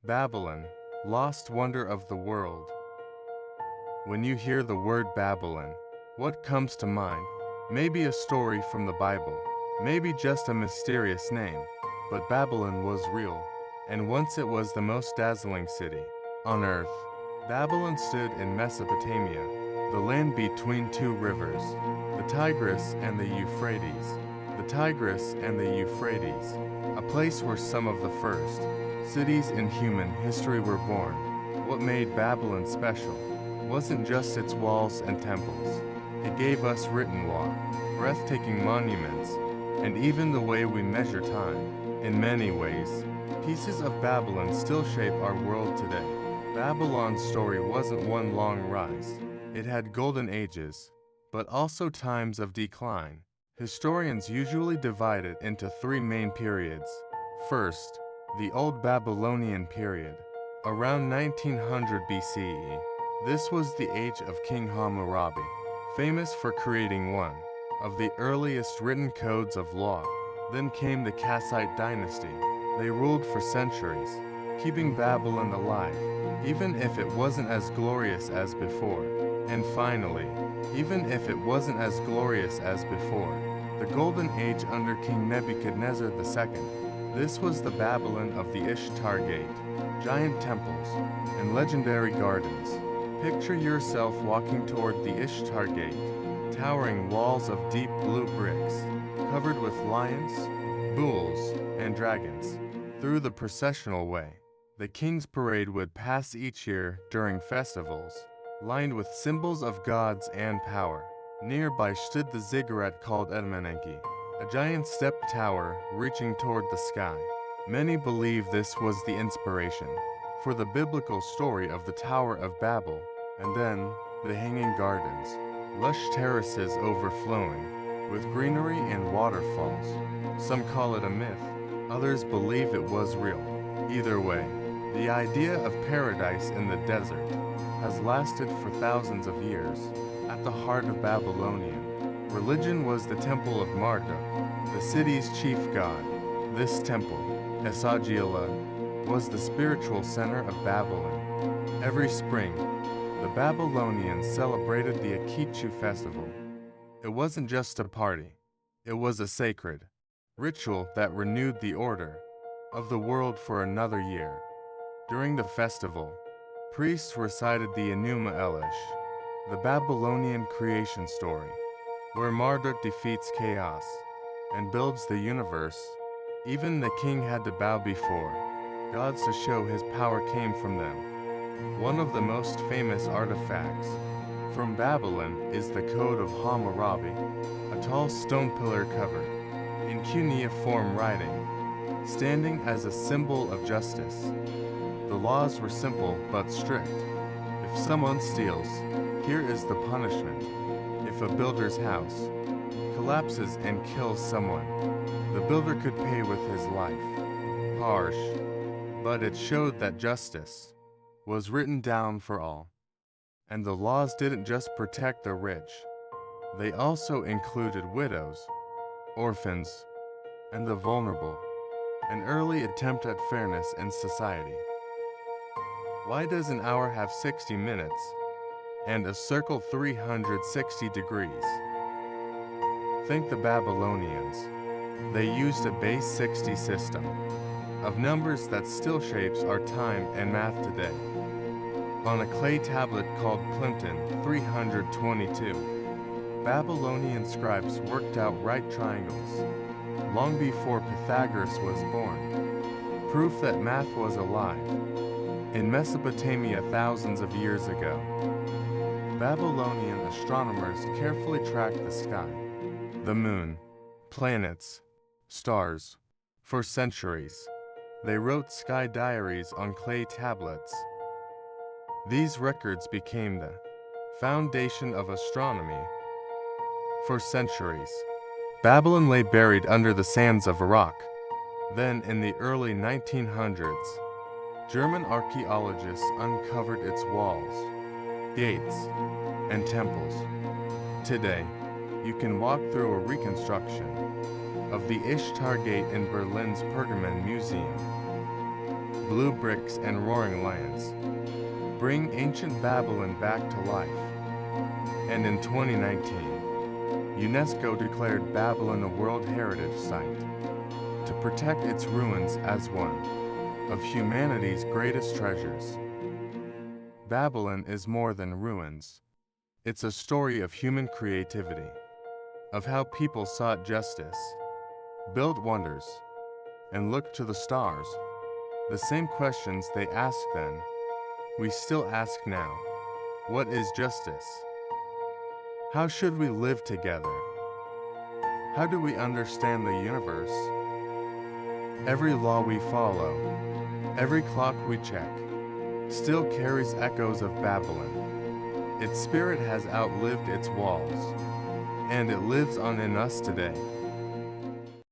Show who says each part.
Speaker 1: Babylon, lost wonder of the world. When you hear the word Babylon, what comes to mind? Maybe a story from the Bible, maybe just a mysterious name. But Babylon was real, and once it was the most dazzling city on earth. Babylon stood in Mesopotamia, the land between two rivers, the Tigris and the Euphrates. The Tigris and the Euphrates, a place where some of the first cities in human history were born. What made Babylon special wasn't just its walls and temples. It gave us written law, breathtaking monuments, and even the way we measure time. In many ways, pieces of Babylon still shape our world today. Babylon's story wasn't one long rise. It had golden ages, but also times of decline. Historians usually divide it into three main periods. First, the Old Babylonian period, around 1900 BCE. This was the age of King Hammurabi, famous for creating one of the earliest written codes of law. Then came the Kassite dynasty. They ruled for centuries, keeping Babylon alive, even if it wasn't as glorious as before. And finally, even if it wasn't as glorious as before, the Golden Age under King Nebuchadnezzar II. This was the Babylon of the Ishtar Gate, giant temples, and legendary gardens. Picture yourself walking toward the Ishtar Gate, towering walls of deep blue bricks, covered with lions, bulls, and dragons. Through the processional way, the king's parade would pass each year during festivals, lined with symbols of gods and power. Nearby stood the ziggurat called Edmenenki, a giant step tower reaching toward the sky. Many believe this was the inspiration for the biblical story of the Tower of Babel. And then, the hanging gardens, lush terraces overflowing with greenery and waterfalls. Some call it a myth, others believe it was real. Either way, the idea of paradise in the desert has lasted for thousands of years. At the heart of Babylonian religion was the Temple of Marduk, the city's chief god. This temple, Esagila, was the spiritual center of Babylon. Every spring, the Babylonians celebrated the Akitu festival. It wasn't just a party, it was a sacred ritual that renewed the order of the world for another year. During the festival, priests recited the Enuma Elish, the Babylonian creation story, where Marduk defeats chaos and builds the universe. Even the king had to bow before gods to show his power came from them. One of the most famous artifacts from Babylon is the Code of Hammurabi, a tall stone pillar covered in cuneiform writing, standing as a symbol of justice. The laws were simple but strict. If someone steals, here is the punishment. If a builder's house collapses and kills someone, the builder could pay with his life. Harsh, but it showed that justice was written down for all. And the laws didn't just protect the rich. They also included widows, orphans, and the vulnerable, an early attempt at fairness in society. Why does an hour have 60 minutes and a circle 360 degrees? Think the Babylonians. They used a base 60 system of numbers that still shapes our time and math today. On a clay tablet called Plimpton 322, Babylonian scribes worked out right triangles long before Pythagoras was born, proof that math was alive. In Mesopotamia thousands of years ago, Babylonian astronomers carefully tracked the sky, the moon, planets, stars. For centuries, they wrote sky diaries on clay tablets. These records became the foundation of astronomy. For centuries, Babylon lay buried under the sands of Iraq. Then, in the early 1900s, German archaeologists uncovered its walls, gates, and temples. Today, you can walk through a reconstruction of the Ishtar Gate in Berlin's Pergamon Museum. blue bricks and roaring lions. Bring ancient Babylon back to life. And in 2019, UNESCO declared Babylon a World Heritage Site to protect its ruins as one of humanity's greatest treasures. Babylon is more than ruins. It's a story of human creativity, of how people sought justice, built wonders, and looked to the stars. The same questions they asked then, we still ask now. What is justice? How should we live together? How do we understand the universe? Every law we follow, every clock we check, still carries echoes of Babylon. Its spirit has outlived its walls, and it lives on in us today.